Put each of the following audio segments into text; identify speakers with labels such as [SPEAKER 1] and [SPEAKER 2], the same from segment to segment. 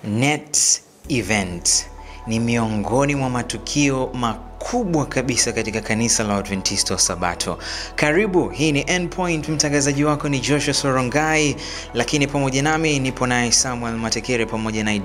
[SPEAKER 1] Net event ni miongoni mwa matukio makubwa kabisa katika kanisa la Adventista wa Sabato. Karibu, hii ni Endpoint, mtangazaji wako ni Joshua Sorongai, lakini pamoja nami nipo naye Samuel Matekere pamoja na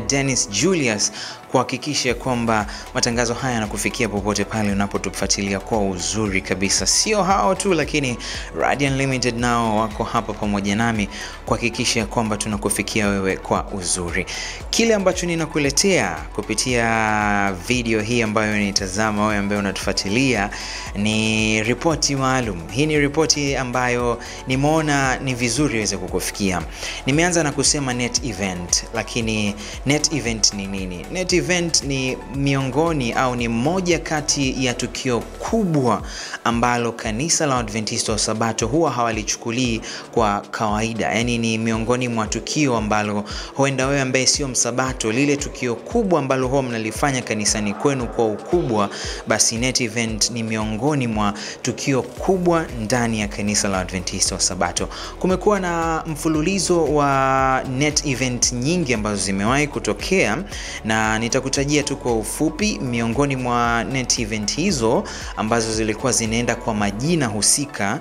[SPEAKER 1] Dennis Julius kuhakikisha kwamba matangazo haya yanakufikia popote pale unapotufuatilia kwa uzuri kabisa. Sio hao tu, lakini Radiant Limited nao wako hapa pamoja nami kuhakikisha kwamba tunakufikia wewe kwa uzuri. Kile ambacho ninakuletea kupitia video hii ambayo nitazama wewe ambaye unatufuatilia ni ripoti maalum. Hii ni ripoti ambayo nimeona ni vizuri iweze kukufikia. Nimeanza na kusema net event, lakini net event ni nini? Net event ni miongoni au ni moja kati ya tukio kubwa ambalo kanisa la Adventista wa Sabato huwa hawalichukulii kwa kawaida. Yaani ni miongoni mwa tukio ambalo huenda wewe ambaye sio msabato, lile tukio kubwa ambalo huwa mnalifanya kanisani kwenu kwa ukubwa, basi net event ni miongoni mwa tukio kubwa ndani ya kanisa la Adventista wa Sabato. Kumekuwa na mfululizo wa net event nyingi ambazo zimewahi kutokea, na nitakutajia tu kwa ufupi miongoni mwa net event hizo ambazo zilikuwa zinaenda kwa majina husika.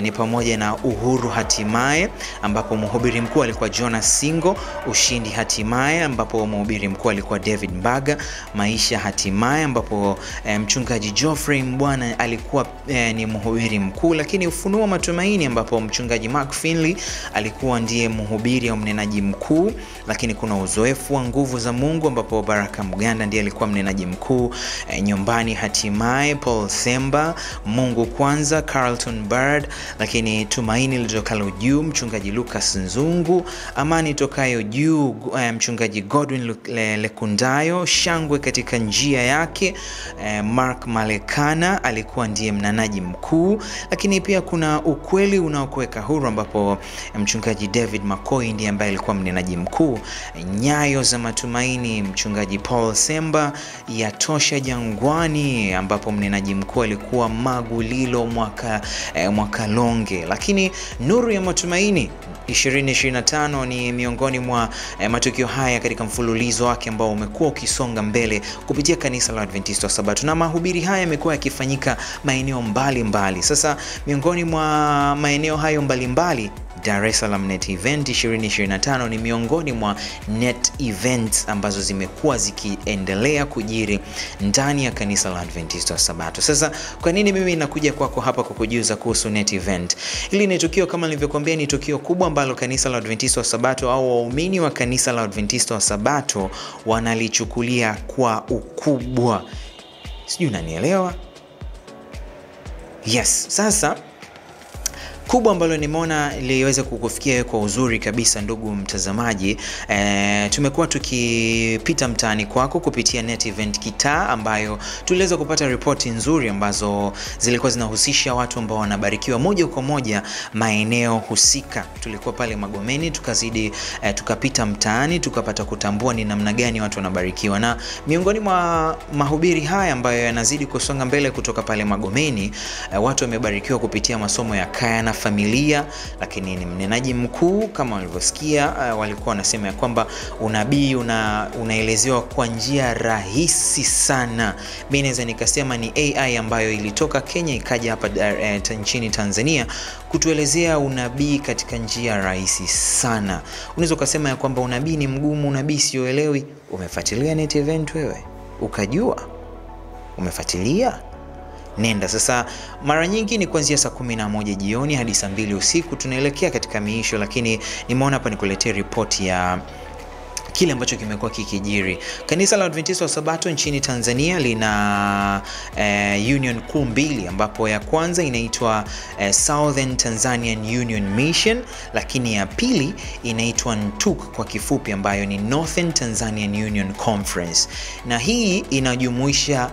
[SPEAKER 1] Ni pamoja na Uhuru Hatimaye, ambapo mhubiri mkuu alikuwa Jonas Singo; Ushindi Hatimaye, ambapo mhubiri mkuu alikuwa David Mbaga; Maisha Hatimaye, ambapo mchungaji Geoffrey Mbwana alikuwa ni mhubiri mkuu; lakini Ufunuo Matumaini, ambapo mchungaji Mark Finley alikuwa ndiye mhubiri au mnenaji mkuu; lakini kuna Uzoefu wa Nguvu za Mungu, ambapo Baraka Mganda ndiye alikuwa mnenaji mkuu; Nyumbani Hatimaye, Paul Semba; Mungu Kwanza, Carlton Bird; lakini Tumaini Litokalo Juu, mchungaji Lucas Nzungu; Amani Tokayo Juu, mchungaji Godwin Lekundayo; Shangwe Katika Njia Yake, Mark Malekana alikuwa ndiye mnenaji mkuu; lakini pia kuna Ukweli Unaokuweka Huru, ambapo mchungaji David Makoi ndiye ambaye alikuwa mnenaji mkuu; Nyayo za Matumaini, mchungaji Paul Semba; Yatosha Jangwani, ambapo mnenaji mkuu alikuwa Magulilo Mwakalonge; lakini Nuru ya Matumaini 2025 ni miongoni mwa matukio haya katika mfululizo wake ambao umekuwa ukisonga mbele kupitia kanisa la Adventista wa Sabato, na mahubiri haya yamekuwa yakifanyika maeneo mbalimbali. Sasa miongoni mwa maeneo hayo mbalimbali, Dar es Salaam Net Event 2025 ni miongoni mwa net events ambazo zimekuwa zikiendelea kujiri ndani ya kanisa la Adventista wa Sabato. Sasa kwa nini mimi nakuja kwako hapa kukujuza kuhusu net event? Hili ni tukio, kama nilivyokuambia, ni tukio kubwa ambalo kanisa la Adventista wa Sabato au waumini wa kanisa la Adventista wa Sabato wanalichukulia kwa ukubwa. Sijui unanielewa? Yes, sasa kubwa ambalo nimeona liweze kukufikia kwa uzuri kabisa, ndugu mtazamaji. Tumekuwa tukipita mtaani kwako kupitia net event Kitaa, ambayo tuliweza kupata ripoti nzuri ambazo zilikuwa zinahusisha watu ambao wanabarikiwa moja kwa moja maeneo husika. Tulikuwa pale Magomeni, tukazidi tukapita mtaani, tukapata kutambua ni namna gani watu wanabarikiwa, na miongoni mwa mahubiri haya ambayo yanazidi kusonga mbele kutoka pale Magomeni, watu wamebarikiwa kupitia masomo ya kaya na familia. Lakini ni mnenaji mkuu, kama walivyosikia, walikuwa wanasema ya kwamba unabii unaelezewa kwa njia rahisi sana. Mimi naweza nikasema ni AI ambayo ilitoka Kenya ikaja hapa nchini Tanzania kutuelezea unabii katika njia rahisi sana. Unaweza kusema ya kwamba unabii ni mgumu, unabii sioelewi. Umefuatilia net event wewe? Ukajua? Umefuatilia? Nenda sasa. Mara nyingi ni kuanzia saa 11 jioni hadi saa 2 usiku, tunaelekea katika miisho, lakini nimeona hapa nikuletee ripoti ya kile ambacho kimekuwa kikijiri. Kanisa la Adventista wa Sabato nchini Tanzania lina union kuu mbili, ambapo ya kwanza inaitwa Southern Tanzanian Union Mission, lakini ya pili inaitwa NTUC kwa kifupi, ambayo ni Northern Tanzanian Union Conference. Na hii inajumuisha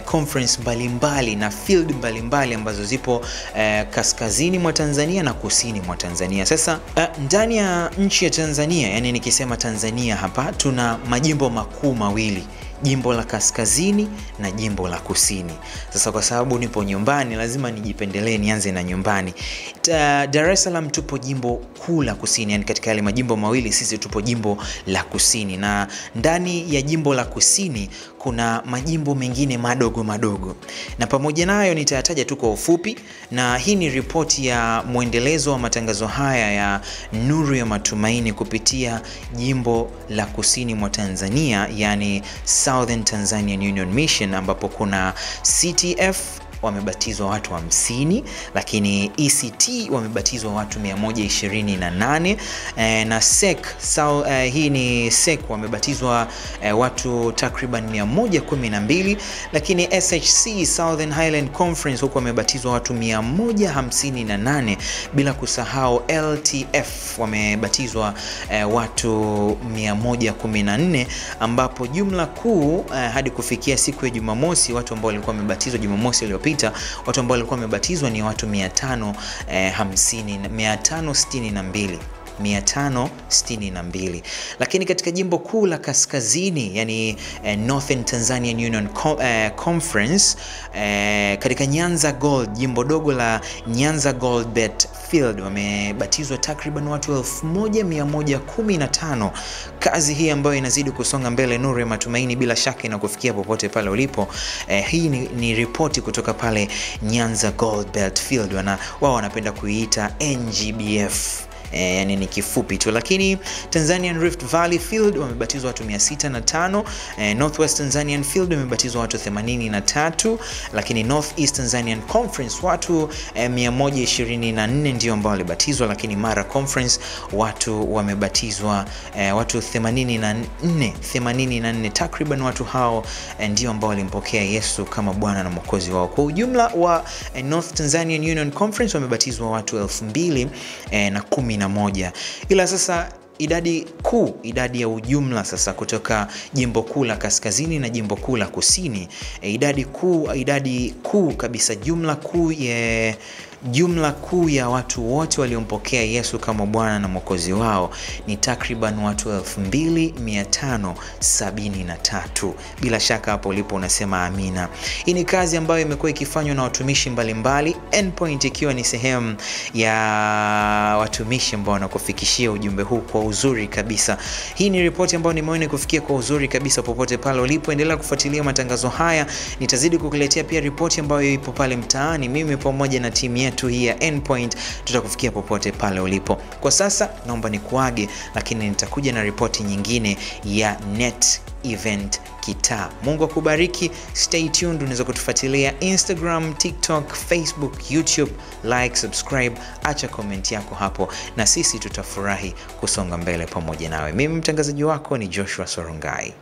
[SPEAKER 1] conference mbalimbali na field mbalimbali ambazo zipo kaskazini mwa Tanzania na kusini mwa Tanzania. Sasa ndani ya nchi ya Tanzania, yani nikisema Tanzania hapa, tuna majimbo makuu mawili. jimbo la kaskazini na jimbo la kusini. Sasa kwa sababu nipo nyumbani lazima nijipendelee nianze na nyumbani. Dar es Salaam tupo jimbo kuu la kusini, yani katika yale majimbo mawili sisi tupo jimbo la kusini, na ndani ya jimbo la kusini kuna majimbo mengine madogo madogo, na pamoja nayo nitayataja tu kwa ufupi. Na hii ni ripoti ya mwendelezo wa matangazo haya ya Nuru ya Matumaini kupitia jimbo la kusini mwa Tanzania, yani Southern Tanzanian Union Mission, ambapo kuna CTF wamebatizwa watu 50, lakini ECT wamebatizwa watu 128, na SEC hii ni SEC wamebatizwa watu takriban 112, lakini SHC Southern Highland Conference huko wamebatizwa watu 158, bila kusahau LTF wamebatizwa watu 114, ambapo jumla kuu hadi kufikia siku ya Jumamosi watu ambao walikuwa wamebatizwa Jumamosi iliyopita, watu ambao walikuwa wamebatizwa ni watu 562. Lakini katika jimbo kuu la kaskazini, yani Northern Tanzanian Union Conference, katika Nyanza Gold, jimbo dogo la Nyanza Gold Bet Field, wamebatizwa takriban watu 1115. Kazi hii ambayo inazidi kusonga mbele, Nuru ya Matumaini bila shaka inakufikia popote pale ulipo. Hii ni ripoti kutoka pale Nyanza Gold Belt Field, wao wanapenda kuiita NGBF. Yani ni kifupi tu. Lakini Tanzanian Rift Valley Field wamebatizwa watu 605, Northwest Tanzanian Field wamebatizwa watu 83, lakini Northeast Tanzanian Conference watu 124 ndio ambao walibatizwa, lakini Mara Conference watu wamebatizwa watu 84, takriban watu hao ndio ambao walimpokea Yesu kama Bwana na Mwokozi wao. Kwa ujumla wa North Tanzanian Union Conference wamebatizwa watu 2011. Ila sasa idadi ya ujumla sasa kutoka jimbo kuu la kaskazini na jimbo kuu la kusini, idadi kuu kabisa, jumla kuu ya watu wote waliompokea Yesu kama Bwana na Mwokozi wao ni takriban watu 2573. Bila shaka hapo ulipo unasema amina. Hii ni kazi ambayo imekuwa ikifanywa na watumishi mbalimbali, Endpoint ikiwa ni sehemu ya watumishi ambao wanakufikishia ujumbe huu kwa uzuri kabisa. Hii ni ripoti ambayo nimeona kufikia kwa uzuri kabisa popote pale ulipo. Endelea kufuatilia matangazo haya, nitazidi kukuletea pia ripoti ambayo ipo pale mtaani. Mimi pamoja na timu yetu hii ya Endpoint tutakufikia popote pale ulipo. Kwa sasa naomba nikuage, lakini nitakuja na ripoti nyingine ya Net Event Kitaa. Mungu akubariki. Stay tuned. Unaweza kutufuatilia Instagram, TikTok, Facebook, YouTube. Like, subscribe, acha comment yako hapo na sisi tutafurahi kusonga mbele pamoja nawe. Mimi mtangazaji wako ni Joshua Sorongai.